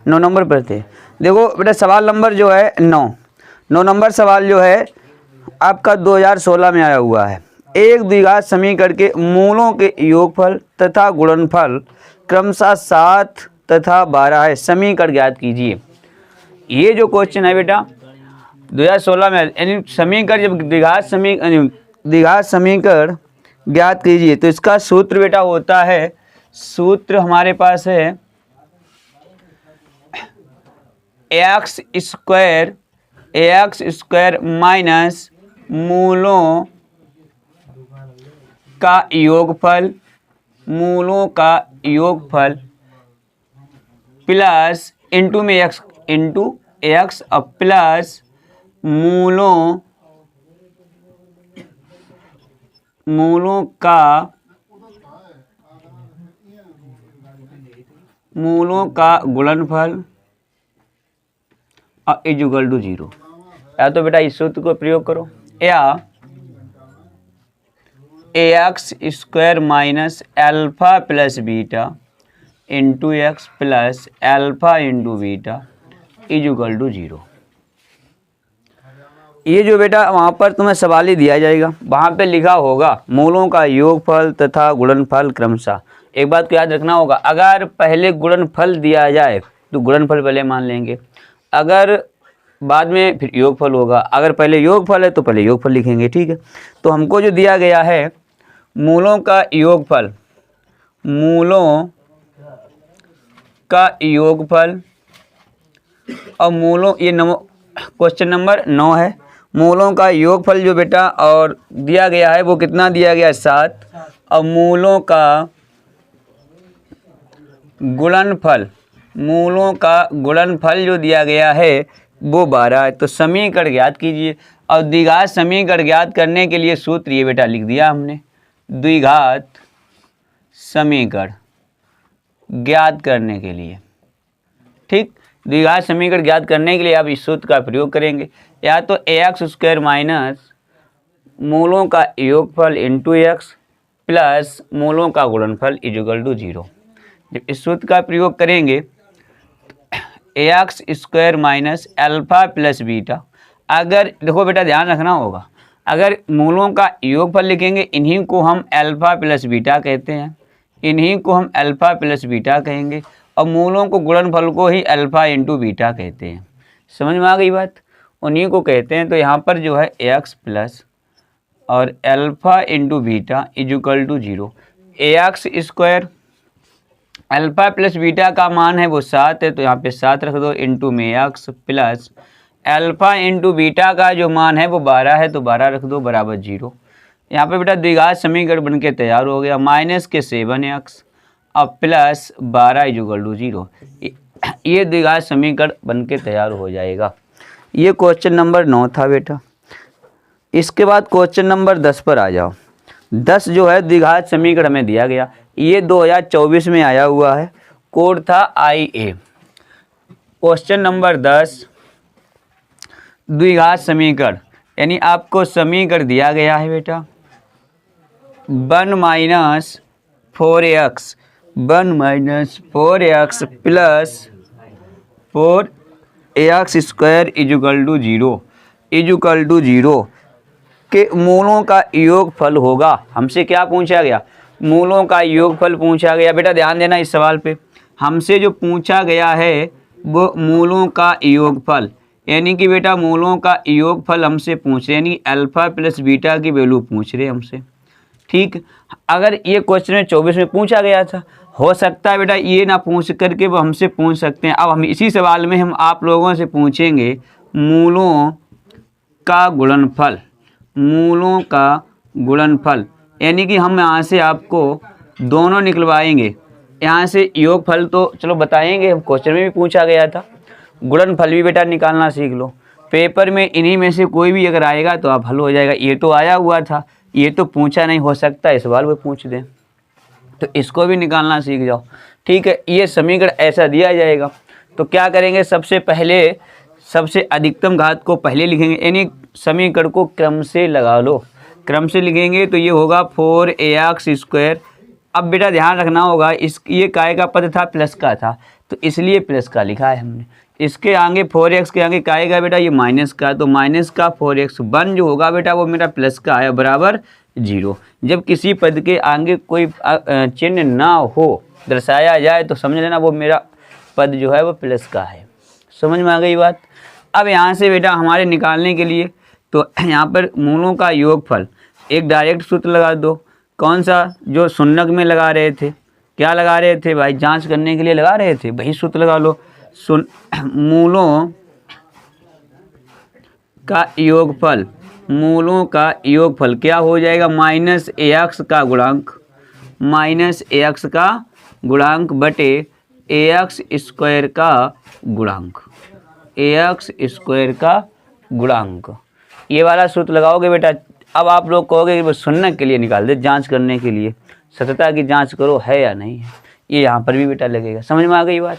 9 number पर थे। देखो बेटा सवाल नंबर जो है 9 नंबर सवाल जो है आपका 2016 में आया हुआ है। एक द्विघात समीकरण के मूलों के योगफल तथा गुणनफल क्रमशः 7 तथा 12 है, समीकरण ज्ञात कीजिए। ये जो क्वेश्चन है बेटा 2016 में, यानी समीकरण जब द्विघात समीकरण ज्ञात कीजिए तो इसका सूत्र बेटा होता है, सूत्र हमारे पास है एक्स स्क्वायर माइनस मूलों का योगफल प्लस इंटू में एक्स और प्लस मूलों का गुणनफल और इक्वल टू 0। या तो बेटा इस सूत्र को प्रयोग करो, या x square minus alpha plus beta into x plus alpha into beta equal to 0। ये जो बेटा वहाँ पर तुम्हें सवाल ही दिया जाएगा, वहाँ पे लिखा होगा मूलों का योगफल तथा गुणनफल क्रमशः। एक बात को याद रखना होगा, अगर पहले गुणनफल दिया जाए तो गुणनफल पहले मान लेंगे, अगर बाद में फिर योगफल होगा। अगर पहले योगफल है तो पहले योगफल लिखेंगे, ठीक है। तो हमको जो दिया गया है मूलों का योगफल और मूलों, ये क्वेश्चन नंबर 9 है। मूलों का योगफल जो बेटा और दिया गया है वो कितना दिया गया है 7, और मूलों का गुणनफल जो दिया गया है वो 12 है। तो समीकरण ज्ञात कीजिए, और द्विघात समीकरण ज्ञात करने के लिए सूत्र ये बेटा लिख दिया हमने, द्विघात समीकरण ज्ञात करने के लिए, ठीक। द्विघात समीकरण ज्ञात करने के लिए आप इस सूत्र का प्रयोग करेंगे, या तो एक्स स्क्वायर माइनस मूलों का योगफल इंटू एक्स प्लस मूलों का गुणनफल इक्वल टू 0। जब इस सूत्र का प्रयोग करेंगे x square minus alpha plus beta, अगर देखो बेटा ध्यान रखना होगा, अगर मूलों का योगफल लिखेंगे इन्हीं को हम अल्फा प्लस बीटा कहते हैं, इन्हीं को हम अल्फा प्लस बीटा कहेंगे, और मूलों को गुणनफल को ही अल्फा इंटू बीटा कहते हैं। समझ में आ गई बात, उन्हीं को कहते हैं। तो यहाँ पर जो है एक्स प्लस और alpha into beta equal to 0। X square alpha plus beta का मान है वो 7 है, तो यहाँ पे 7 रख दो, इंटू में x plus alpha into beta का जो मान है वो 12 है, तो 12 रख दो बराबर 0। यहाँ पे बेटा द्विघात समीकरण बन के तैयार हो गया, माइनस के 7x और प्लस 12 इक्वल टू 0। ये द्विघात समीकरण बन के तैयार हो जाएगा। ये क्वेश्चन नंबर 9 था बेटा। इसके बाद क्वेश्चन नंबर 10 पर आ जाओ। 10 जो है द्विघात समीकरण हमें दिया गया, ये 2024 में आया हुआ है, कोड था IA। क्वेश्चन नंबर 10 द्विघात समीकरण, यानी आपको समीकरण दिया गया है बेटा 1 minus 4x plus 4x square equal to 0 के मूलों का योगफल होगा। हमसे क्या पूछा गया? मूलों का योगफल पूछा गया। बेटा ध्यान देना इस सवाल पे, हमसे जो पूछा गया है वो मूलों का योगफल, यानी कि बेटा मूलों का योगफल हमसे पूछ रहे, यानी अल्फा प्लस बीटा की वैल्यू पूछ रहे हमसे, ठीक। अगर ये क्वेश्चन 24 में पूछा गया था, हो सकता है बेटा ये ना पूछ करके वो हमसे पूछ सकते हैं। अब हम इसी सवाल में हम आप लोगों से पूछेंगे मूलों का गुणनफल, यानी कि हम यहाँ से आपको दोनों निकलवाएंगे। यहाँ से योगफल तो चलो बताएंगे, हम क्वेश्चन में भी पूछा गया था, गुणनफल भी बेटा निकालना सीख लो। पेपर में इन्हीं में से कोई भी अगर आएगा तो आप हल हो जाएगा। ये तो आया हुआ था, ये तो पूछा नहीं, हो सकता है इस सवाल वो पूछ दें, तो इसको भी निकालना सीख जाओ, ठीक है। ये समीकरण ऐसा दिया जाएगा, तो क्या करेंगे, सबसे पहले सबसे अधिकतम घात को पहले लिखेंगे, यानी समीकरण को क्रम से लगा लो। क्रम से लिखेंगे तो ये होगा 4ax स्क्वायर। अब बेटा ध्यान रखना होगा, इस ये काय का पद था, प्लस का था, तो इसलिए प्लस का लिखा है हमने। इसके आगे 4x के आगे क्या आएगा बेटा, ये माइनस का, तो माइनस का 4x 1 जो होगा बेटा वो मेरा प्लस का है बराबर 0। जब किसी पद के आगे कोई चिन्ह ना हो, दर्शाया जाए, तो समझ लेना वो मेरा पद जो है वो प्लस का है। समझ में आ गई बात। अब यहाँ से बेटा हमारे निकालने के लिए तो यहाँ पर मूलों का योगफल एक डायरेक्ट सूत्र लगा दो। कौन सा, जो शून्यक में लगा रहे थे, क्या लगा रहे थे भाई, जांच करने के लिए लगा रहे थे, वही सूत्र लगा लो। मूलों का योगफल, मूलों का योगफल क्या हो जाएगा, माइनस ax का गुणांक, माइनस ax का गुणांक बटे ax स्क्वायर का गुणांक, ax स्क्वायर का गुणांक। ये वाला सूत्र लगाओगे बेटा। अब आप लोग कहोगे कि बस सुनने के लिए निकाल दे, जांच करने के लिए, सत्यता की जांच करो है या नहीं है, ये यहाँ पर भी बेटा लगेगा। समझ में आ गई बात।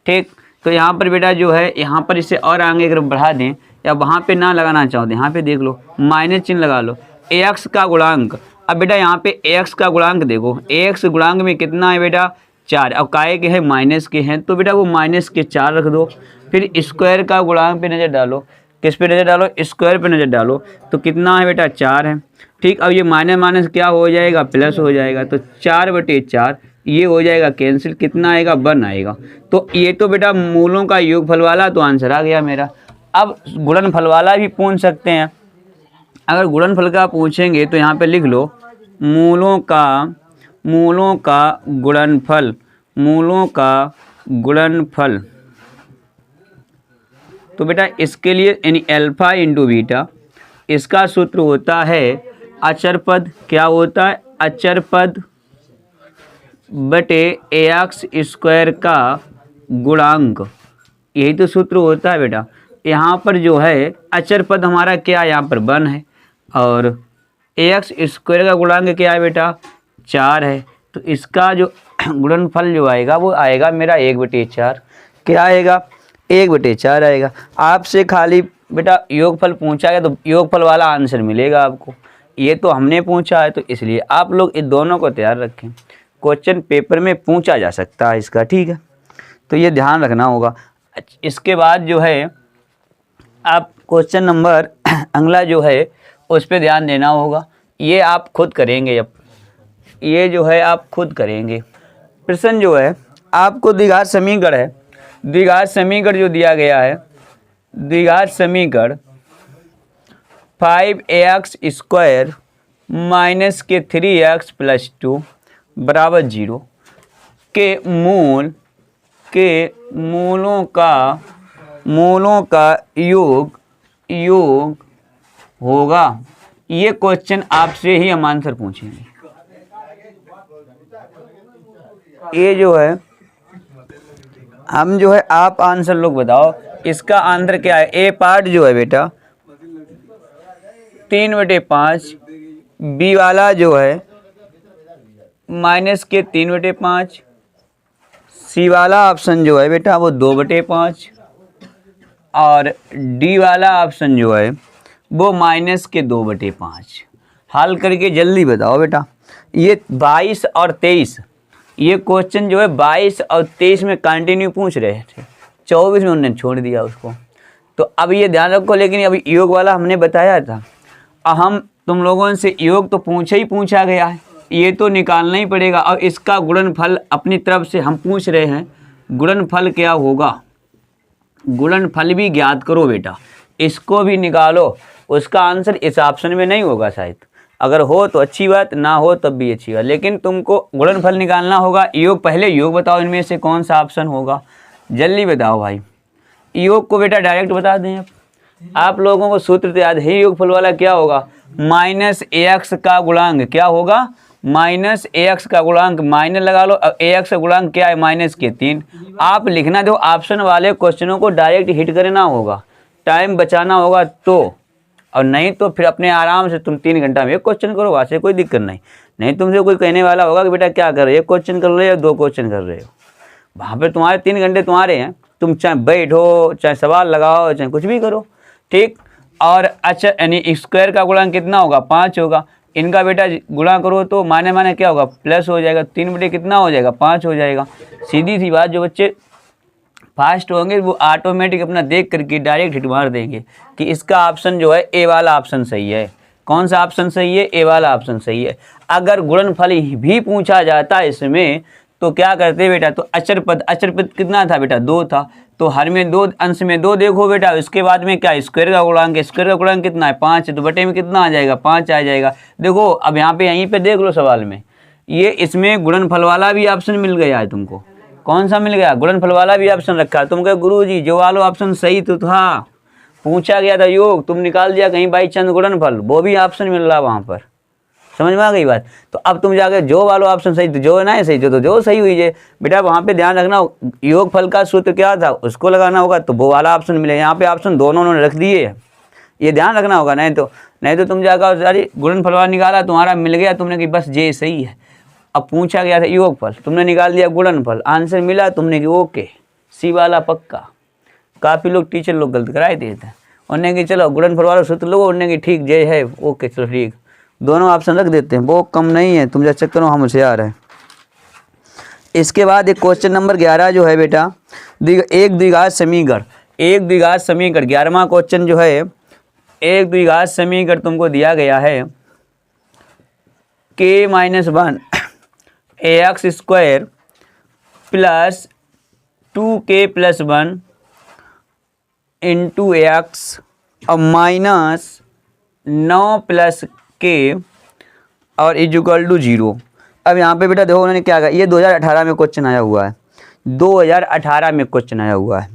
ठीक, तो यहाँ पर बेटा जो है, यहाँ पर इसे और आगे अगर बढ़ा दें या वहाँ पे ना लगाना चाहो तो यहाँ पे देख लो, माइनस चिन्ह लगा लो, ax का गुणांक। अब बेटा यहाँ पे ax का गुणांक देखो, ax गुणांक में कितना है बेटा 4, अब काय के हैं माइनस के हैं, तो बेटा वो माइनस के 4 रख दो। फिर स्क्वायर का गुणांक पे नज़र डालो, किस पे नज़र डालो, स्क्वायर पे नज़र डालो, तो कितना है बेटा 4 है। ठीक, अब ये माइनस माइनस क्या हो जाएगा, प्लस हो जाएगा, तो 4/4 ये हो जाएगा कैंसिल, कितना आएगा 1 आएगा। तो ये तो बेटा मूलों का योगफल वाला तो आंसर आ गया मेरा। अब गुणनफल वाला भी पूछ सकते हैं। अगर गुणनफल का पूछेंगे तो यहाँ पे लिख लो मूलों का गुणनफल, मूलों का गुणनफल। तो बेटा इसके लिए यानी अल्फा इंटू बीटा, इसका सूत्र होता है अचर पद, क्या होता है, अचर पद बटे ax स्क्वायर का गुणांक, यही तो सूत्र होता है बेटा। यहाँ पर जो है अचर पद हमारा क्या, यहाँ पर 1 है, और ax स्क्वायर का गुणांक क्या है बेटा 4 है, तो इसका जो गुणनफल जो आएगा वो आएगा मेरा 1/4। क्या आएगा, 1/4 आएगा। आपसे खाली बेटा योगफल पूछा गया तो योगफल वाला आंसर मिलेगा आपको। ये तो हमने पूछा है, तो इसलिए आप लोग इन दोनों को तैयार रखें, क्वेश्चन पेपर में पूछा जा सकता है इसका। ठीक है, तो ये ध्यान रखना होगा। इसके बाद जो है आप क्वेश्चन नंबर अगला जो है उस पर ध्यान देना होगा। ये आप खुद करेंगे, अब ये जो है आप खुद करेंगे। प्रश्न जो है आपको द्विघात समीकरण है, द्विघात समीकरण जो दिया गया है, द्विघात समीकरण 5ax स्क्वायर माइनस के 3x प्लस 2 बराबर 0 के मूलों का योग होगा। ये क्वेश्चन आपसे ही हम आंसर पूछेंगे। ये जो है हम जो है आप आंसर लोग बताओ, इसका आंसर क्या है। ए पार्ट जो है बेटा 3/5, बी वाला जो है माइनस के 3/5, सी वाला ऑप्शन जो है बेटा वो 2/5, और डी वाला ऑप्शन जो है वो माइनस के 2/5। हल करके जल्दी बताओ बेटा। ये 22 और 23, ये क्वेश्चन जो है 22 और 23 में कंटिन्यू पूछ रहे थे, 24 में उन्होंने छोड़ दिया उसको। तो अब ये ध्यान रखो, लेकिन अभी योग वाला हमने बताया था, हम तुम लोगों से योग तो पूछा गया है, ये तो निकालना ही पड़ेगा। और इसका गुणनफल अपनी तरफ से हम पूछ रहे हैं, गुणनफल क्या होगा, गुणनफल भी ज्ञात करो बेटा, इसको भी निकालो। उसका आंसर इस ऑप्शन में नहीं होगा शायद, अगर हो तो अच्छी बात, ना हो तब भी अच्छी बात, लेकिन तुमको गुणनफल निकालना होगा। योग, पहले योग बताओ इनमें से कौन सा ऑप्शन होगा, जल्दी बताओ भाई। योग को बेटा डायरेक्ट बता दें। आप लोगों को सूत्र तो याद है, योगफल वाला क्या होगा, माइनस ax का गुणांक क्या होगा, माइनस ax का गुणांक, माइनस लगा लो। अब ax का गुणांक क्या है, माइनस के 3। आप लिखना दो, ऑप्शन वाले क्वेश्चनों को डायरेक्ट हिट करना होगा, टाइम बचाना होगा तो, और नहीं तो फिर अपने आराम से तुम 3 घंटा में एक क्वेश्चन करो, वहाँ से कोई दिक्कत नहीं तुमसे कोई कहने वाला होगा कि बेटा क्या कर रहे हो, 1 क्वेश्चन कर रहे हो 2 क्वेश्चन कर रहे हो, वहाँ पे तुम्हारे 3 घंटे तुम्हारे हैं, तुम चाहे बैठो, चाहे सवाल लगाओ, चाहे कुछ भी करो। ठीक, और अच्छा यानी स्क्वायर का गुणांक कितना होगा, 5 होगा। इनका बेटा गुणा करो तो माने क्या होगा, प्लस हो जाएगा, 3 बटे कितना हो जाएगा, 5 हो जाएगा। सीधी सी बात, जो बच्चे फास्ट होंगे वो ऑटोमेटिक अपना देख करके डायरेक्ट हिट मार देंगे कि इसका ऑप्शन जो है ए वाला ऑप्शन सही है। कौन सा ऑप्शन सही है? ए वाला ऑप्शन सही है। अगर गुणनफल भी पूछा जाता है इसमें तो क्या करते बेटा, तो अचर पद कितना था बेटा? 2 था। तो हर में 2, अंश में 2 देखो बेटा, इसके बाद में क्या स्क्वायर का गुणांक है, स्क्वायर का गुणांक कितना है? 5 है, तो बटे में कितना आ जाएगा? 5 आ जाएगा। देखो अब यहाँ पे यहीं पे देख लो सवाल में, ये इसमें गुणनफल वाला भी ऑप्शन मिल गया है तुमको। कौन सा मिल गया? गुणनफल वाला भी ऑप्शन रखा है। तुम कहे गुरुजी जो वाला ऑप्शन सही तो था, पूछा गया था योग, तुम निकाल दिया कहीं बाई चांस गुणनफल, वो भी ऑप्शन मिल रहा वहाँ पर। समझ में आ गई बात? तो अब तुम जाके जो वाला ऑप्शन सही, तो जो ना है सही, तो जो सही हुई है बेटा, वहाँ पे ध्यान रखना योग फल का सूत्र क्या था उसको लगाना होगा, तो वो वाला ऑप्शन मिलेगा। यहाँ पे ऑप्शन दोनों ने रख दिए, ये ध्यान रखना होगा। नहीं तो तुम जाकर अरे गुणनफल वाला निकाला, तुम्हारा मिल गया, तुमने कि बस ये सही है। अब पूछा गया था योगफल, तुमने निकाल दिया गुणनफल, आंसर मिला, तुमने कि ओके सी वाला पक्का। काफ़ी लोग टीचर लोग गलत कराए देते हैं, उन्होंने कि चलो गुणनफल वाला सूत्र लो, उन्होंने कि ठीक जय है, ओके चलो ठीक, दोनों ऑप्शन रख देते हैं, वो कम नहीं है, तुम जब चेक करो हम होशियार है। इसके बाद एक क्वेश्चन नंबर 11 जो है बेटा, एक द्विघात समीकरण, 11वां क्वेश्चन जो है, एक द्विघात समीकरण तुमको दिया गया है k-1 ax square plus 2k+1 into x और माइनस 9 + k और इक्वल टू 0। अब यहाँ पे बेटा देखो उन्होंने क्या कहा, ये 2018 में क्वेश्चन आया हुआ है, 2018 में क्वेश्चन आया हुआ है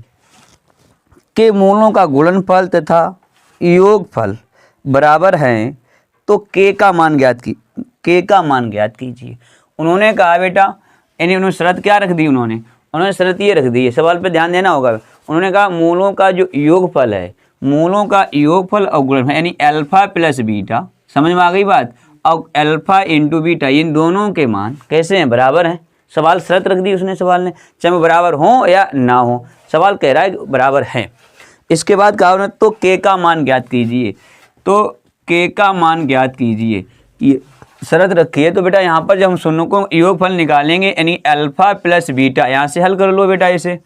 कि मूलों का गुणनफल तथा योगफल बराबर हैं तो k का मान ज्ञात कीजिए। उन्होंने कहा बेटा, यानी उन्होंने शर्त क्या रख दी, उन्होंने शर्त ये रख दी है, सवाल पे ध्यान देना होगा। उन्होंने कहा मूलों का जो योगफल है, मूलों का योगफल और गुणनफल यानी अल्फा प्लस बीटा, समझ में आ गई बात, और अल्फा इंटू बीटा इन दोनों के मान कैसे हैं? बराबर हैं। सवाल शर्त रख दी उसने, सवाल ने, चाहे बराबर हो या ना हो, सवाल कह रहा है बराबर है। इसके बाद कहा उन्होंने तो k का मान ज्ञात कीजिए, तो k का मान ज्ञात कीजिए, ये शरत रखी है। तो बेटा यहाँ पर जब हम दोनों को योगफल निकालेंगे यानी अल्फा प्लस बीटा, यहाँ से हल कर लो बेटा इसे,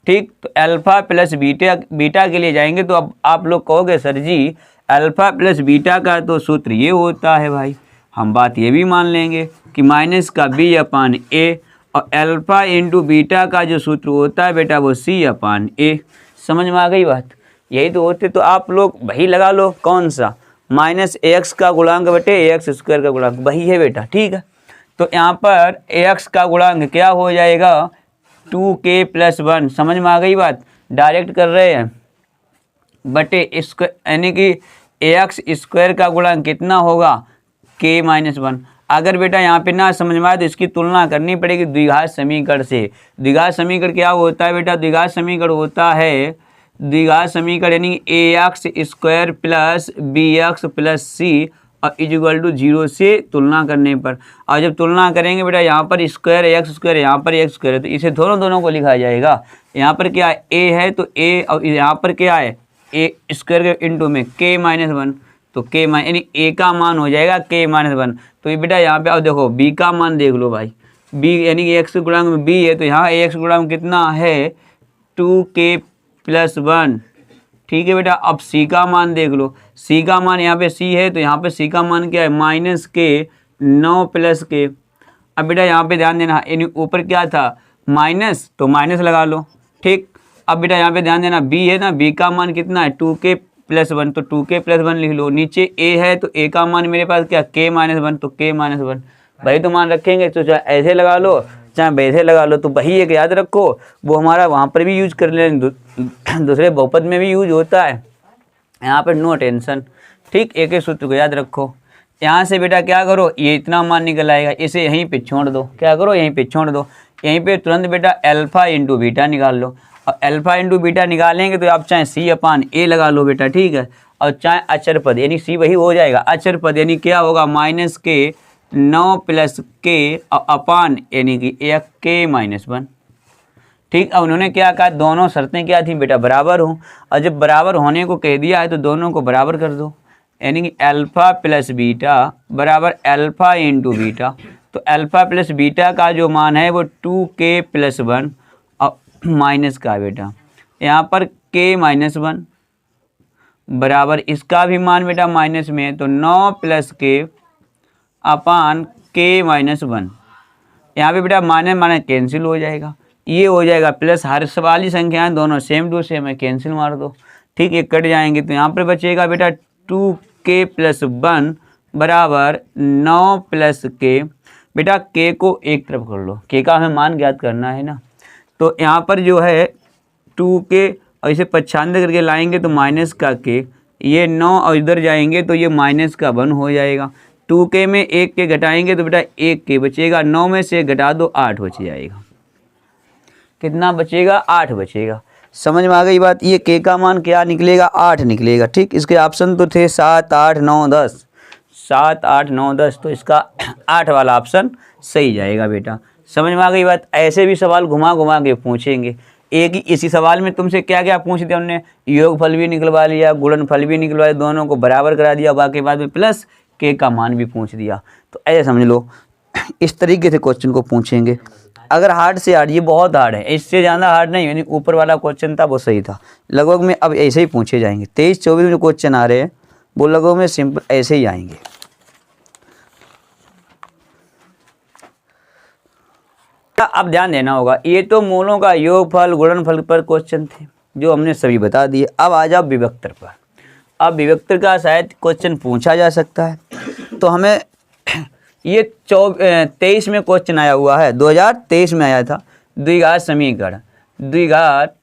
ठीक। तो अल्फा प्लस बीटा के लिए जाएंगे, तो अब आप लोग कहोगे सर जी अल्फा प्लस बीटा का तो सूत्र ये होता है भाई, हम बात ये भी मान लेंगे कि माइनस का b/a, और अल्फा इंटू बीटा का जो सूत्र होता है बेटा वो c/a। समझ में आ गई बात? यही तो होते। तो आप लोग वही लगा लो, कौन सा? माइनस ax का गुणांक बटे ax स्क्वायर का गुणांक, वही है बेटा, ठीक है। तो यहाँ पर ax का गुणांक क्या हो जाएगा? 2k+1, समझ में आ गई बात? डायरेक्ट कर रहे हैं, बटे स्क्वायर यानी कि ax स्क्वायर का गुणांक कितना होगा? k-1। अगर बेटा यहाँ पे ना समझ में आए तो इसकी तुलना करनी पड़ेगी द्विघात समीकरण से। द्विघात समीकरण क्या होता है बेटा? द्विघात समीकरण होता है, द्विघात समीकरण यानी ax square plus bx plus c और इक्वल टू 0 से तुलना करने पर। और जब तुलना करेंगे बेटा यहाँ पर स्क्वायर एक्स स्क्वायर, यहाँ पर एक्स स्क्वायर है, तो इसे दोनों को लिखा जाएगा। यहाँ पर क्या है? a है तो a, और यहाँ पर क्या है? a स्क्वायर के इंटू में k-1, तो k यानी a का मान हो जाएगा k-1। तो ये बेटा यहाँ पे आओ देखो b का मान देख लो भाई, b यानी कि x गुणांक में b है, तो यहाँ ax गुणांक कितना है? 2k+1, ठीक है बेटा। अब c का मान देख लो, c का मान यहाँ पे c है, तो यहाँ पे c का मान क्या है? -k 9 + k। अब बेटा यहाँ पे ध्यान देना, यानी ऊपर क्या था? माइनस, तो माइनस लगा लो, ठीक। अब बेटा यहाँ पे ध्यान देना, b है ना, b का मान कितना है? 2k+1, तो 2k+1 लिख लो। नीचे a है तो a का मान मेरे पास क्या? k-1, तो k-1 भाई तो मान रखेंगे, तो चाहे ऐसे लगा लो चाहे वैसे लगा लो, तो वही एक याद रखो, वो हमारा वहाँ पर भी यूज कर लें, दूसरे बहुपद में भी यूज होता है, यहाँ पर नो टेंशन, ठीक। एक एक सूत्र को याद रखो। यहाँ से बेटा क्या करो, ये इतना मान निकल आएगा, इसे यहीं पे छोड़ दो, क्या करो यहीं पे छोड़ दो, यहीं पे तुरंत बेटा अल्फा इंटू बीटा निकाल लो। और अल्फा इंटू बीटा निकालेंगे तो आप चाहे c/a लगा लो बेटा, ठीक है। और चाहे अचर पद यानी c वही हो जाएगा, अचर पद यानी क्या होगा? -k 9 + k और अपान यानी कि k-1, ठीक। अब उन्होंने क्या कहा? दोनों शर्तें क्या थी बेटा? बराबर हो, और जब बराबर होने को कह दिया है तो दोनों को बराबर कर दो, यानी कि अल्फा प्लस बीटा बराबर अल्फा इंटू बीटा। तो अल्फा प्लस बीटा का जो मान है वो 2k+1 और माइनस का बेटा, यहाँ पर k-1 बराबर इसका भी मान बेटा माइनस में है, तो 9 + k अपान k-1। यहाँ पे बेटा माइनस माइनस कैंसिल हो जाएगा, ये हो जाएगा प्लस, हर वाली संख्याएं दोनों सेम टू सेम है, कैंसिल मार दो, ठीक, ये कट जाएंगे। तो यहाँ पर बचेगा बेटा 2k + 1 बराबर 9 + k। बेटा k को एक तरफ कर लो, k का हमें मान ज्ञात करना है ना। तो यहाँ पर जो है 2k और इसे 95 करके लाएंगे तो माइनस का k, ये 9 और इधर जाएंगे तो ये माइनस का 1 हो जाएगा। 2k में 1 के घटाएंगे तो बेटा 1 k बचेगा, 9 में से घटा दो 8 बच जाएगा। कितना बचेगा? 8 बचेगा। समझ में आ गई बात? ये k का मान क्या निकलेगा? 8 निकलेगा। ठीक, इसके ऑप्शन तो थे 7, 8, 9, 10, 7, 8, 9, 10, तो इसका 8 वाला ऑप्शन सही जाएगा बेटा। समझ में आ गई बात? ऐसे भी सवाल घुमा घुमा के पूछेंगे। एक ही इसी सवाल में तुमसे क्या क्या पूछ दिया हमने, योगफल भी निकलवा लिया, गुणनफल भी निकलवाया, दोनों को बराबर करा दिया, बाकी बाद में प्लस k का मान भी पूछ दिया। तो ऐसे समझ लो, इस तरीके से क्वेश्चन को पूछेंगे। अगर हार्ड से हार्ड, ये बहुत हार्ड है, इससे ज़्यादा हार्ड नहीं, यानी ऊपर वाला क्वेश्चन था वो सही था, लगभग में अब ऐसे ही पूछे जाएंगे। 23-24 में जो क्वेश्चन आ रहे हैं वो लगभग में सिंपल ऐसे ही आएंगे। अब ध्यान देना होगा, ये तो मूलों का योगफल गुणनफल पर क्वेश्चन थे जो हमने सभी बता दिए। अब आ जाओ विभक्तर पर। अब विभक्तर का शायद क्वेश्चन पूछा जा सकता है, तो हमें ये 23 में क्वेश्चन आया हुआ है, 2023 में आया था। द्विघात समीकरण, द्विघात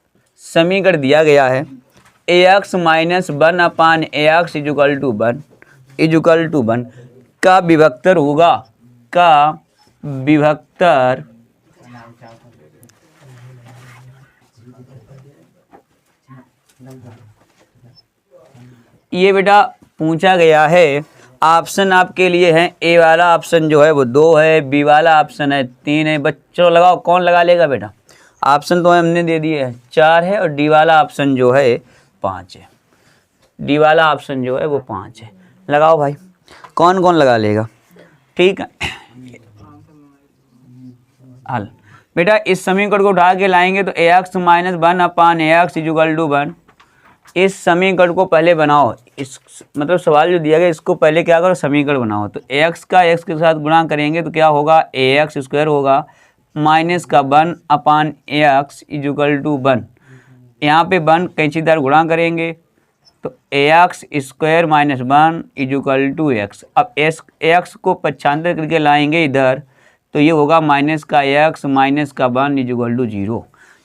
समीकरण दिया गया है ax - 1 अपान ax = 1 का विभक्तर होगा, का विभक्तर ये बेटा पूछा गया है। ऑप्शन आपके लिए है, ए वाला ऑप्शन जो है वो 2 है, बी वाला ऑप्शन है 3 है। बच्चों लगाओ, कौन लगा लेगा बेटा? ऑप्शन तो हमने दे दिए है 4 है, और डी वाला ऑप्शन जो है 5 है। डी वाला ऑप्शन जो है वो 5 है। लगाओ भाई, कौन कौन लगा लेगा? ठीक है, हल बेटा इस समीकरण को उठा के लाएंगे तो ax - 1 अपान ax = 1। इस समीकरण को पहले बनाओ, इस मतलब सवाल जो दिया गया इसको पहले क्या करो, समीकरण बनाओ। तो x का x के साथ गुणा करेंगे तो क्या होगा, ax² होगा, माइनस का 1 अपान ax = 1। यहाँ पे 1 कैंचीदार गुणा करेंगे तो ax² - 1 = x। अब ax को 95 करके लाएंगे इधर तो ये होगा माइनस का x माइनस का 1 = 0।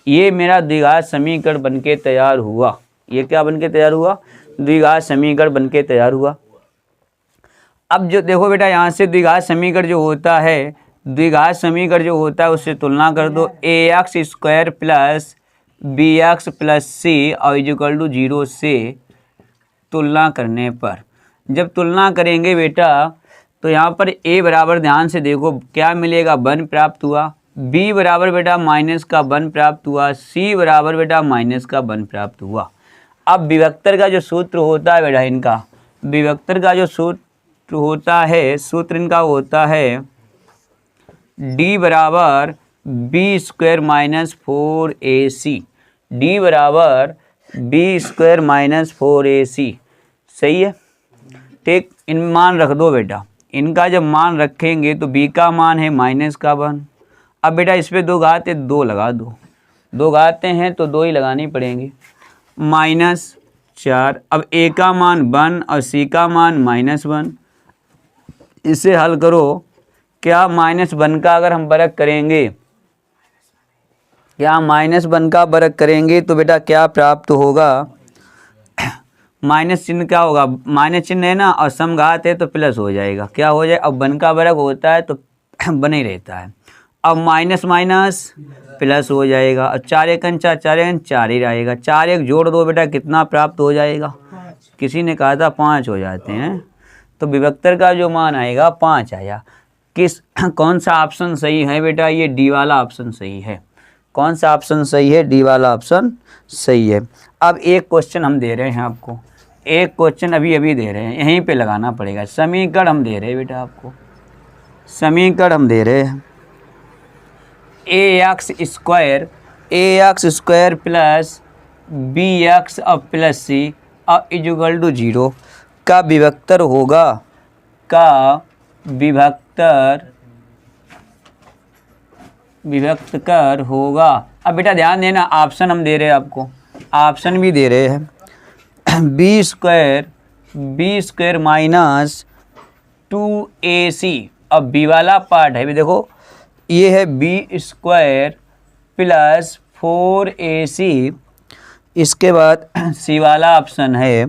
ये मेरा द्विघात समीकरण बनके तैयार हुआ। ये क्या बनके तैयार हुआ? द्विघात समीकरण बनके तैयार हुआ। अब जो देखो बेटा, यहाँ से द्विघात समीकरण जो होता है, द्विघात समीकरण जो होता है उससे तुलना कर दो, ax² + bx + c और = 0 से तुलना करने पर, जब तुलना करेंगे बेटा तो यहाँ पर a बराबर, ध्यान से देखो क्या मिलेगा, 1 प्राप्त हुआ, b बराबर बेटा माइनस का 1 प्राप्त हुआ, c बराबर बेटा माइनस का 1 प्राप्त हुआ। अब विभक्तर का जो सूत्र होता है बेटा, इनका विभक्तर का जो सूत्र होता है, सूत्र इनका होता है d बराबर b² - 4ac, d बराबर b² - 4ac। सही है, ठीक। इन मान रख दो बेटा, इनका जब मान रखेंगे तो b का मान है माइनस का 1। अब बेटा इस पर 2 घात है, 2 लगा दो, 2 घातें हैं तो 2 ही लगानी पड़ेंगी, -4। अब a का मान 1 और c का मान -1। इसे हल करो, क्या -1 का अगर हम वर्ग करेंगे, क्या -1 का वर्ग करेंगे तो बेटा क्या प्राप्त होगा, माइनस चिन्ह क्या होगा, माइनस चिन्ह है ना, और समघात है तो प्लस हो जाएगा, क्या हो जाए, अब 1 का वर्ग होता है तो बने ही रहता है। अब माइनस माइनस प्लस हो जाएगा, और 4 × 4 = 4, 4 × 4 ही रहेगा, 4 1 जोड़ दो बेटा, कितना प्राप्त हो जाएगा, किसी ने कहा था 5 हो जाते हैं, तो विभक्तर का जो मान आएगा 5 आया। कौन सा ऑप्शन सही है बेटा? ये डी वाला ऑप्शन सही है। कौन सा ऑप्शन सही है? डी वाला ऑप्शन सही है। अब एक क्वेश्चन हम दे रहे हैं आपको, एक क्वेश्चन अभी दे रहे हैं, यहीं पे लगाना पड़ेगा। समीकरण हम दे रहे हैं बेटा आपको, समीकरण हम दे रहे हैं ax² A X square plus B X अब प्लस सी अब इजुगल टू 0 का विभक्तर होगा, का विभक्तकर होगा। अब बेटा ध्यान देना, ऑप्शन हम दे रहे हैं आपको, ऑप्शन भी दे रहे हैं। बी स्क्वायर माइनस 2ac, अब बी वाला पार्ट है भी देखो, ये है बी स्क्वायर प्लस 4ac, इसके बाद सी वाला ऑप्शन है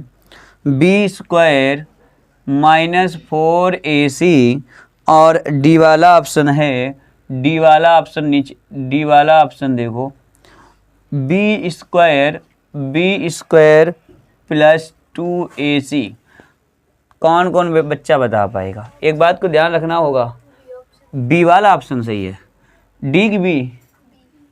बी स्क्वायर माइनस 4ac और डी वाला ऑप्शन है, डी वाला ऑप्शन नीचे, डी वाला ऑप्शन देखो बी स्क्वायर प्लस 2ac। कौन कौन बच्चा बता पाएगा? एक बात को ध्यान रखना होगा, बी वाला ऑप्शन सही है, डी की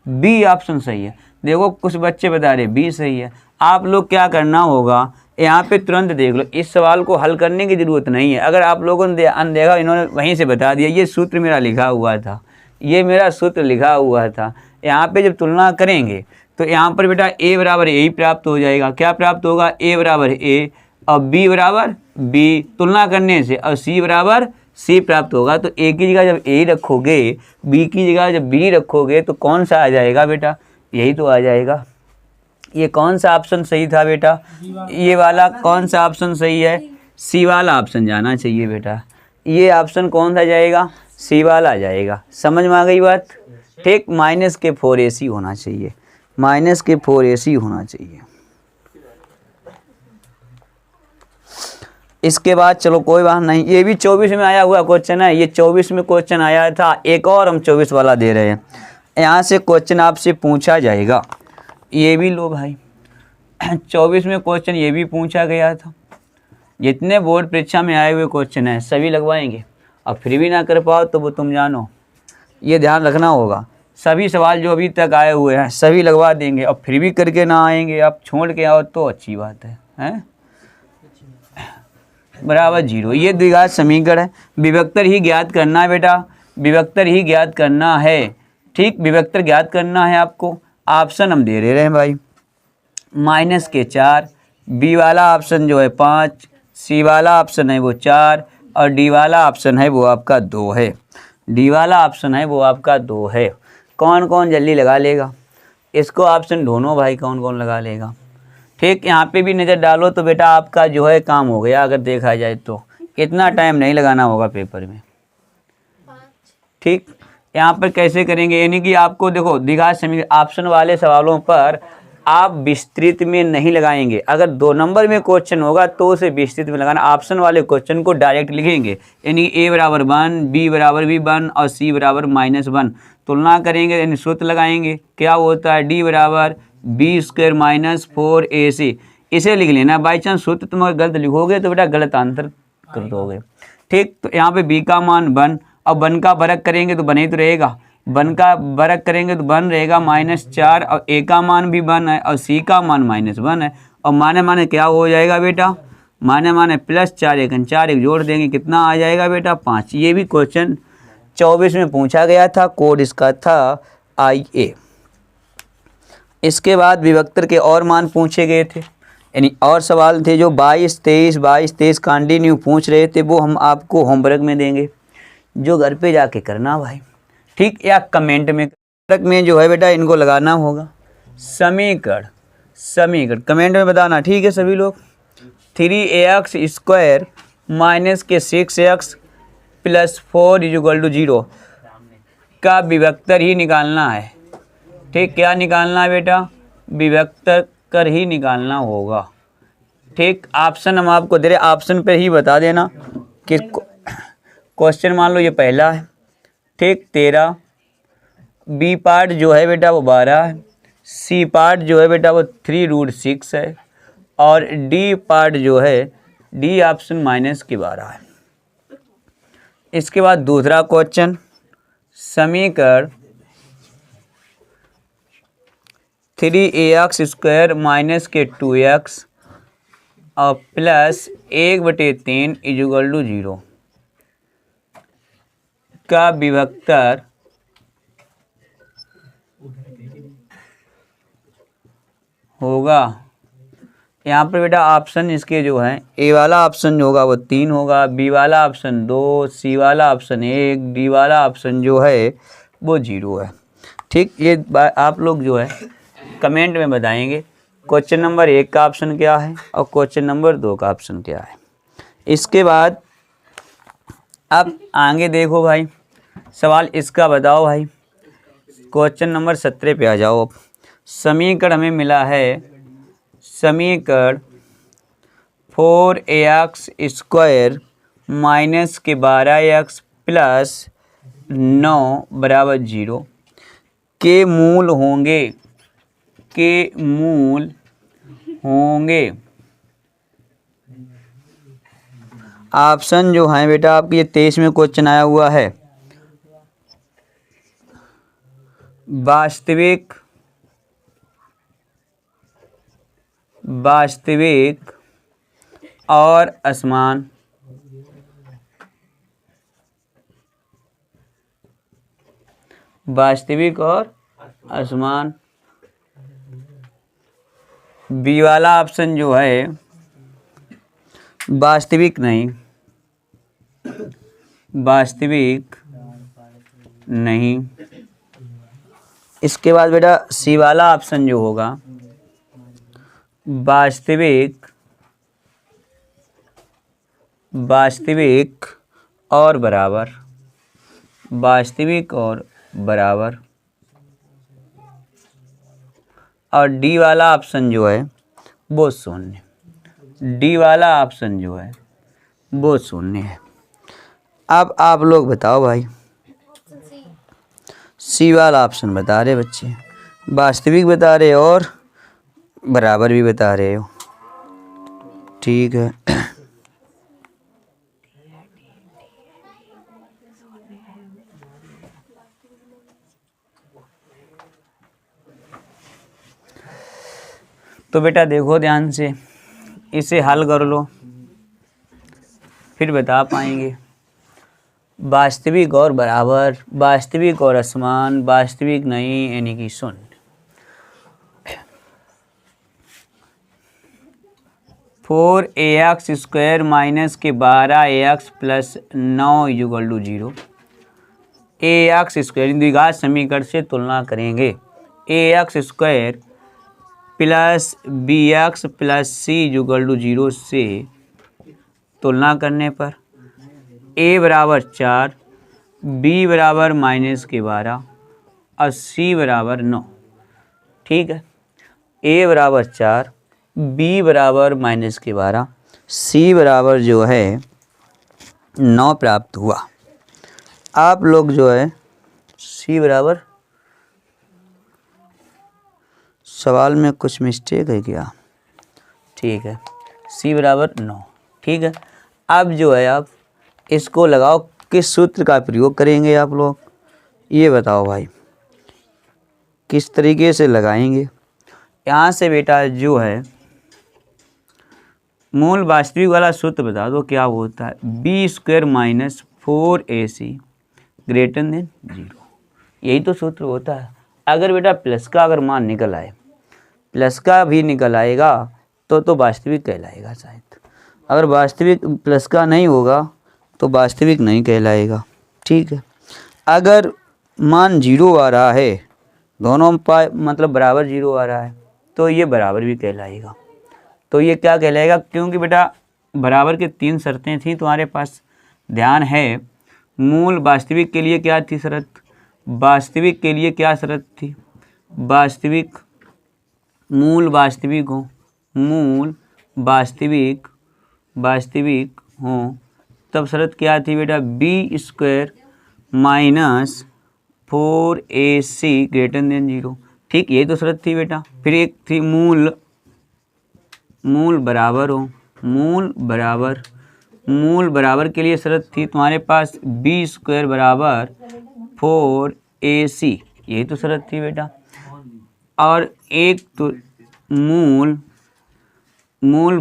बी ऑप्शन सही है। देखो कुछ बच्चे बता रहे बी सही है। आप लोग क्या करना होगा, यहाँ पे तुरंत देख लो, इस सवाल को हल करने की ज़रूरत नहीं है। अगर आप लोगों ने अनदेखा, इन्होंने वहीं से बता दिया, ये सूत्र मेरा लिखा हुआ था, ये मेरा सूत्र लिखा हुआ था। यहाँ पे जब तुलना करेंगे तो यहाँ पर बेटा a बराबर ए ही प्राप्त हो जाएगा। क्या प्राप्त होगा? a बराबर ए और b बराबर b, तुलना करने से, और c बराबर c प्राप्त होगा। तो a की जगह जब a रखोगे, b की जगह जब b रखोगे तो कौन सा आ जाएगा बेटा? यही तो आ जाएगा। ये कौन सा ऑप्शन सही था बेटा? ये वाला कौन सा ऑप्शन सही है? सी वाला ऑप्शन जाना चाहिए बेटा। ये ऑप्शन कौन सा जाएगा? सी वाला जाएगा। समझ में आ गई बात? ठीक, माइनस के 4ac होना चाहिए, माइनस के 4ac होना चाहिए। इसके बाद चलो कोई बात नहीं, ये भी 24 में आया हुआ क्वेश्चन है, ये 24 में क्वेश्चन आया था। एक और हम 24 वाला दे रहे हैं, यहाँ से क्वेश्चन आपसे पूछा जाएगा। ये भी लो भाई, 24 में क्वेश्चन ये भी पूछा गया था। जितने बोर्ड परीक्षा में आए हुए क्वेश्चन हैं सभी लगवाएंगे। अब फिर भी ना कर पाओ तो वो तुम जानो, ये ध्यान रखना होगा। सभी सवाल जो अभी तक आए हुए हैं सभी लगवा देंगे, और फिर भी करके ना आएंगे, आप छोड़ के आओ तो अच्छी बात है, हैं? बराबर 0। ये द्विघात समीकरण है। विभक्तर ही ज्ञात करना है बेटा, विभक्तर ही ज्ञात करना है। ठीक, विभक्तर ज्ञात करना है आपको। ऑप्शन हम दे रहे हैं भाई, माइनस के 4, बी वाला ऑप्शन जो है 5, सी वाला ऑप्शन है वो 4 और डी वाला ऑप्शन है वो आपका 2 है। डी वाला ऑप्शन है वो आपका 2 है। कौन कौन जल्दी लगा लेगा इसको? ऑप्शन ढूंढो भाई, कौन कौन लगा लेगा। ठीक, यहाँ पे भी नज़र डालो तो बेटा आपका जो है काम हो गया। अगर देखा जाए तो इतना टाइम नहीं लगाना होगा पेपर में। ठीक, यहाँ पर कैसे करेंगे, यानी कि आपको देखो द्विघात समीकरण ऑप्शन वाले सवालों पर आप विस्तृत में नहीं लगाएंगे। अगर 2 नंबर में क्वेश्चन होगा तो उसे विस्तृत में लगाना। ऑप्शन वाले क्वेश्चन को डायरेक्ट लिखेंगे, यानी a बराबर 1, b बराबर भी 1 और c बराबर -1। तुलना करेंगे यानी सूत्र लगाएंगे, क्या होता है? d बराबर बी स्क्वायर माइनस 4ac। इसे लिख लेना। बाई चांस सूत्र तुम अगर गलत लिखोगे तो बेटा गलत आंसर कर दोगे। ठीक, तो यहाँ पे b का मान 1 और 1 का वर्ग करेंगे तो 1 ही तो रहेगा, 1 का वर्ग करेंगे तो 1 रहेगा -4 और a का मान भी 1 है और c का मान -1 है। और माने क्या हो जाएगा बेटा? माने +4 1 4 1 जोड़ देंगे, कितना आ जाएगा बेटा? 5। ये भी क्वेश्चन 24 में पूछा गया था, कोड इसका था IA। इसके बाद विभक्तर के और मान पूछे गए थे, यानी और सवाल थे जो 22 23 कंटिन्यू पूछ रहे थे, वो हम आपको होमवर्क में देंगे, जो घर पे जाके करना भाई। ठीक, या कमेंट में जो है बेटा इनको लगाना होगा। समीकरण कमेंट में बताना, ठीक है सभी लोग। 3ax स्क्वायर माइनस के 6x प्लस 4 इक्वल टू 0 का विभक्तर ही निकालना है। ठीक, क्या निकालना है बेटा? विभक्तर कर ही निकालना होगा। ठीक, ऑप्शन हम आपको दे रहे, ऑप्शन पे ही बता देना कि क्वेश्चन मान लो ये पहला है, ठीक 13, बी पार्ट जो है बेटा वो 12 है, सी पार्ट जो है बेटा वो 3√6 है और डी पार्ट जो है, डी ऑप्शन -12 है। इसके बाद दूसरा क्वेश्चन, समीकरण 3ax स्क्वायर माइनस के 2x और प्लस 1/3 इक्वल टू 0 का विभक्तर होगा, यहाँ पर बेटा ऑप्शन इसके जो है ए वाला ऑप्शन जो होगा वो 3 होगा, बी वाला ऑप्शन 2, सी वाला ऑप्शन 1, डी वाला ऑप्शन जो है वो 0 है। ठीक, ये आप लोग जो है कमेंट में बताएंगे क्वेश्चन नंबर 1 का ऑप्शन क्या है और क्वेश्चन नंबर 2 का ऑप्शन क्या है। इसके बाद अब आगे देखो भाई, सवाल इसका बताओ भाई। क्वेश्चन नंबर 17 पे आ जाओ। अब समीकरण हमें मिला है, समीकरण 4ax² माइनस के 12x प्लस 9 बराबर 0 के मूल होंगे ऑप्शन जो है बेटा आपके ये 23 में क्वेश्चन आया हुआ है। वास्तविक और असमान। वास्तविक और असमान। बी वाला ऑप्शन जो है वास्तविक नहीं। इसके बाद बेटा सी वाला ऑप्शन जो होगा वास्तविक और बराबर। और डी वाला ऑप्शन जो है वो शून्य। है। अब आप लोग बताओ भाई, सी वाला ऑप्शन बता रहे बच्चे, वास्तविक बता रहे और बराबर भी बता रहे हो। ठीक है, तो बेटा देखो ध्यान से, इसे हल कर लो फिर बता पाएंगे। वास्तविक और बराबर, वास्तविक और असमान, वास्तविक नहीं यानी कि शून्य। 4ax² माइनस के 12ax प्लस 9 = 0। ax² द्विघात समीकरण से तुलना करेंगे। ax² plus bx plus c = 0 से तुलना करने पर a बराबर 4, b बराबर -12 और c बराबर 9। ठीक है, a बराबर 4, b बराबर -12, c बराबर जो है 9 प्राप्त हुआ। आप लोग जो है c बराबर, सवाल में कुछ मिस्टेक है क्या? ठीक है, c बराबर 9। ठीक है, अब जो है आप इसको लगाओ, किस सूत्र का प्रयोग करेंगे आप लोग ये बताओ भाई, किस तरीके से लगाएंगे। यहाँ से बेटा जो है मूल वास्तविक वाला सूत्र बता दो क्या होता है। b² minus 4ac greater than 0, यही तो सूत्र होता है। अगर बेटा प्लस का अगर मान निकल आए, प्लस का भी निकल आएगा तो वास्तविक कहलाएगा शायद। अगर वास्तविक प्लस का नहीं होगा तो वास्तविक नहीं कहलाएगा। ठीक है, अगर मान 0 आ रहा है, दोनों मतलब बराबर 0 आ रहा है तो ये बराबर भी कहलाएगा। तो ये क्या कहलाएगा, क्योंकि बेटा बराबर के 3 शर्तें थी तुम्हारे पास, ध्यान है। मूल वास्तविक के लिए क्या थी शर्त, वास्तविक के लिए क्या शर्त थी, वास्तविक मूल वास्तविक हो, तब शर्त क्या थी बेटा, b² minus 4ac greater than 0। ठीक, ये तो शर्त थी बेटा। फिर एक थी मूल बराबर हो, मूल बराबर के लिए शर्त थी तुम्हारे पास b² बराबर 4ac, यही तो शर्त थी बेटा। और एक तो मूल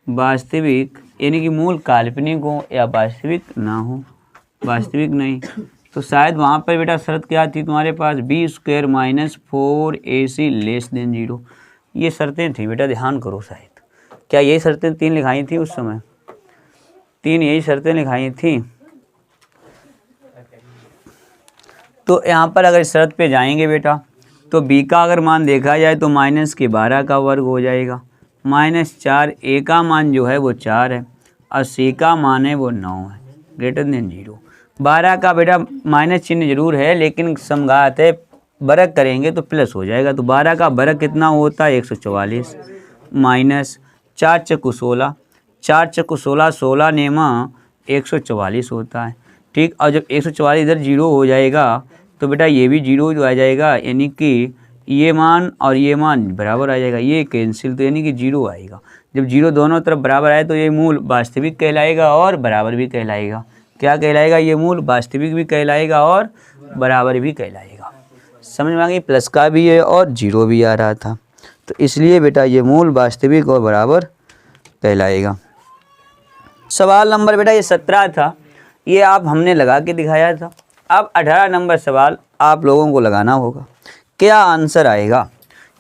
वास्तविक यानी कि मूल काल्पनिक हो या वास्तविक ना हो, वास्तविक नहीं, तो शायद वहाँ पर बेटा शर्त क्या थी तुम्हारे पास, b² - 4ac <0। ये शर्तें थी बेटा, ध्यान करो। शायद क्या यही शर्तें 3 लिखाई थी उस समय, 3 यही शर्तें लिखाई थी। तो यहाँ पर अगर शर्त पे जाएंगे बेटा तो b का अगर मान देखा जाए तो -12 का वर्ग हो जाएगा, -4, a का मान जो है वो 4 है और c का मान है वो 9 है, <0। 12 का बेटा माइनस चिन्ह जरूर है लेकिन समघात है, वर्ग करेंगे तो प्लस हो जाएगा। तो 12 का वर्ग कितना होता है 144 माइनस 4 चक्कू 16, 4 चक्कू 16, 16 नेमा 144 होता है। ठीक, और जब 144 इधर 0 हो जाएगा तो बेटा ये भी 0 जो आ जाएगा, यानी कि ये मान और ये मान बराबर आ जाएगा, ये कैंसिल, तो यानी कि 0 आएगा। जब 0 दोनों तरफ बराबर आए तो ये मूल वास्तविक कहलाएगा और बराबर भी कहलाएगा। क्या कहलाएगा, ये मूल वास्तविक भी कहलाएगा और बराबर भी कहलाएगा। समझ में आ गई, प्लस का भी है और 0 भी आ रहा था, तो इसलिए बेटा ये मूल वास्तविक और बराबर कहलाएगा। सवाल नंबर बेटा ये 17 था, ये आप हमने लगा के दिखाया था। अब 18 नंबर सवाल आप लोगों को लगाना होगा, क्या आंसर आएगा।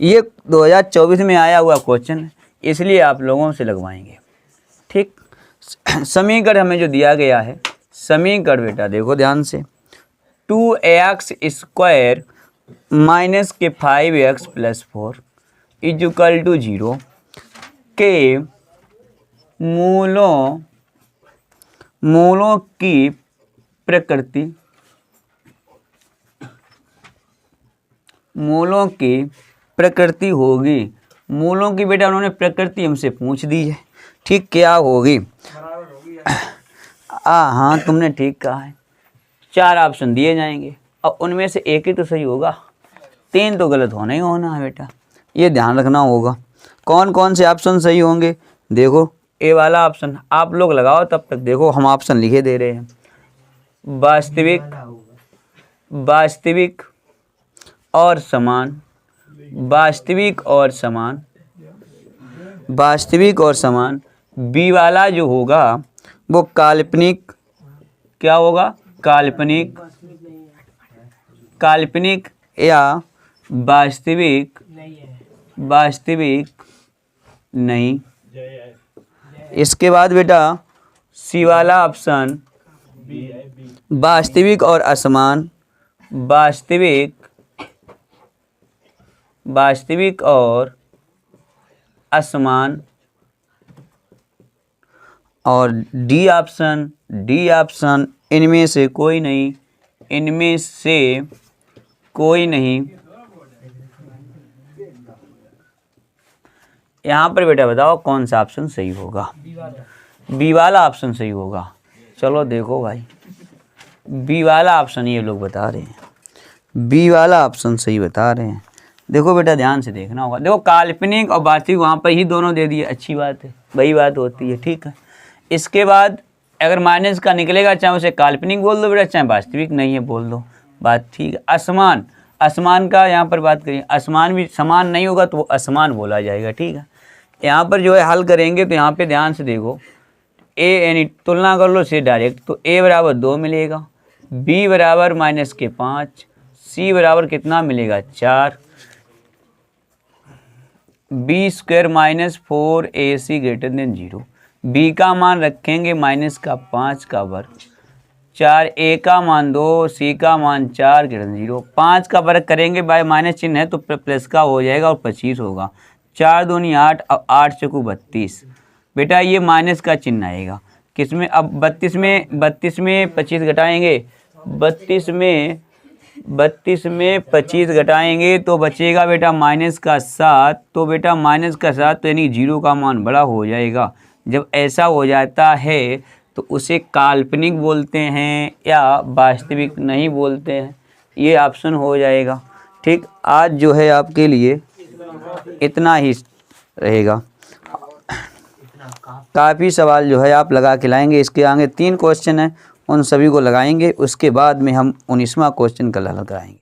ये 2024 में आया हुआ क्वेश्चन है, इसलिए आप लोगों से लगवाएंगे। ठीक, समीकरण हमें जो दिया गया है, समीकरण बेटा देखो ध्यान से, 2x² - 5x + 4 = 0 के मूलों की प्रकृति होगी। मूलों की बेटा उन्होंने प्रकृति हमसे पूछ दी है। ठीक, क्या होगी। हाँ तुमने ठीक कहा है, 4 ऑप्शन दिए जाएंगे और उनमें से एक ही तो सही होगा, 3 तो गलत होना ही होना है बेटा, ये ध्यान रखना होगा। कौन कौन से ऑप्शन सही होंगे, देखो ए वाला ऑप्शन आप लोग लगाओ, तब तक देखो हम ऑप्शन लिखे दे रहे हैं। वास्तविक और समान, वास्तविक और समान। बी वाला जो होगा वो काल्पनिक, क्या होगा, काल्पनिक या वास्तविक नहीं। इसके बाद बेटा सी वाला ऑप्शन वास्तविक और असमान, वास्तविक और असमान। और डी ऑप्शन इनमें से कोई नहीं। यहाँ पर बेटा बताओ कौन सा ऑप्शन सही होगा। बी वाला ऑप्शन सही होगा। चलो देखो भाई, बी वाला ऑप्शन ये लोग बता रहे हैं, बी वाला ऑप्शन सही बता रहे हैं। देखो बेटा ध्यान से देखना होगा। देखो काल्पनिक और वास्तविक वहाँ पर ही दोनों दे दिए, अच्छी बात है, वही बात होती है। ठीक है, इसके बाद अगर माइनस का निकलेगा चाहे उसे काल्पनिक बोल दो बेटा, चाहे वास्तविक नहीं है बोल दो, बात ठीक है। असमान का यहाँ पर बात करिए, असमान भी समान नहीं होगा तो वो असमान बोला जाएगा। ठीक है, यहाँ पर जो है हल करेंगे तो यहाँ पे ध्यान से देखो, ए यानी तुलना कर लो से डायरेक्ट, तो ए बराबर 2 मिलेगा, बी बराबर -5, सी बराबर कितना मिलेगा 4, b² - 4ac > 0। b का मान रखेंगे -5 का वर्ग, 4, a का मान 2, c का मान 4 > 0। 5 का वर्ग करेंगे, बाय माइनस चिन्ह है तो प्लस का हो जाएगा और 25 होगा। 4 दूनी 8 और 8 चौकू 32। बेटा ये माइनस का चिन्ह आएगा किसमें, अब 32 में 25 घटाएंगे, 32 में 25 घटाएंगे तो बचेगा बेटा -7। तो बेटा -7 तो यानी 0 का मान बड़ा हो जाएगा। जब ऐसा हो जाता है तो उसे काल्पनिक बोलते हैं या वास्तविक नहीं बोलते हैं, ये ऑप्शन हो जाएगा। ठीक, आज जो है आपके लिए इतना ही रहेगा। काफ़ी सवाल जो है आप लगा के लाएंगे, इसके आगे 3 क्वेश्चन हैं, उन सभी को लगाएंगे, उसके बाद में हम 19वां क्वेश्चन कल हल कराएंगे।